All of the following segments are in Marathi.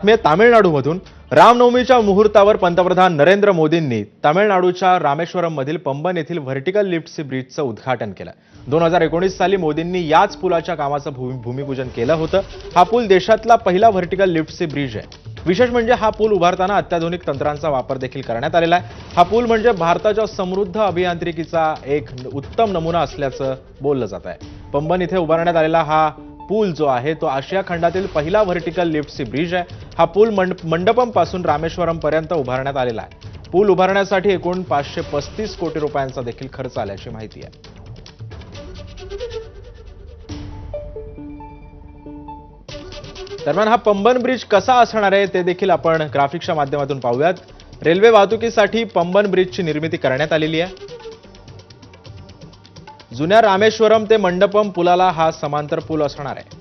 तामिळनाडूमधून रामनवमीच्या मुहूर्तावर पंतप्रधान नरेंद्र मोदींनी तामिळनाडूच्या रामेश्वरम मधील पंबन येथील व्हर्टिकल लिफ्ट सी ब्रिजचं उद्घाटन केलं। 2019 साली मोदींनी याच पुलाच्या कामाचं भूमिपूजन केलं होतं। हा पूल देशातला पहिला व्हर्टिकल लिफ्ट सी ब्रिज आहे। विशेष म्हणजे हा पूल उभारताना अत्याधुनिक तंत्रांचा वापर देखील करण्यात आलेला आहे। हा पूल म्हणजे भारताच्या समृद्ध अभियांत्रिकीचा एक उत्तम नमुना असल्याचं बोललं जात आहे। पंबन इथे उभारण्यात आलेला हा पूल जो आहे तो आशिया खंडातील पहिला व्हर्टिकल लिफ्ट सी ब्रिज आहे। हा पूल मंडपम पासून रामेश्वरम पर्यंत उभारण्यात आलेला आहे। पूल उभारण्यासाठी एकूण 535 कोटी रुपयांचा देखील खर्च आल्याची माहिती आहे। दरम्यान हा पंबन ब्रिज कसा असणार आहे ते देखील आपण ग्राफिक्सच्या माध्यमातून पाहूयात। रेल्वे वाहतुकीसाठी पंबन ब्रिजची निर्मिती करण्यात आलेली आहे। जुन्या रामेश्वरम ते मंडपम पुलाला हा समांतर पूल असणार आहे।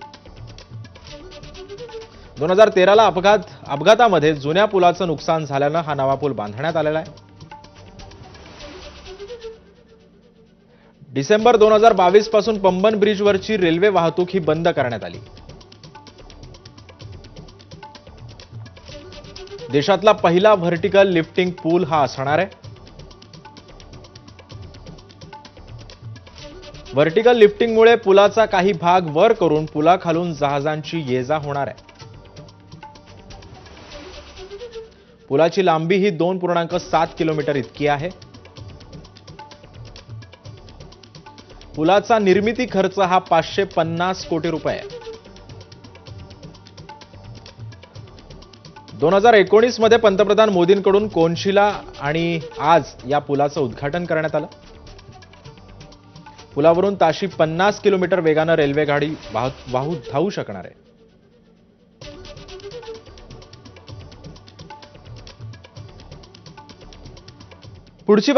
2013 ला अपघातामध्ये जुन्या पुलाचं नुकसान झाल्यानं हा नवा पूल बांधण्यात आलेला आहे। डिसेंबर 2022 पासून पंबन ब्रिजवरची रेल्वे वाहतूक ही बंद करण्यात आली। देशातला पहिला व्हर्टिकल लिफ्टिंग पूल हा असणार आहे। व्हर्टिकल लिफ्टिंगमुळे पुलाचा काही भाग वर करून पुलाखालून जहाजांची ये-जा होणार आहे। पुलाची लांबी ही 2.7 किलोमीटर इतकी आहे। पुलाचा निर्मिती खर्च हा 550 कोटी रुपये आहे। 2019 मध्ये पंतप्रधान मोदींकडून कोनशिला आणि आज या पुलाचं उद्घाटन करण्यात आलं। पुलावरून ताशी 50 किलोमीटर वेगानं रेल्वेगाडी धावू शकणार आहे। पुढची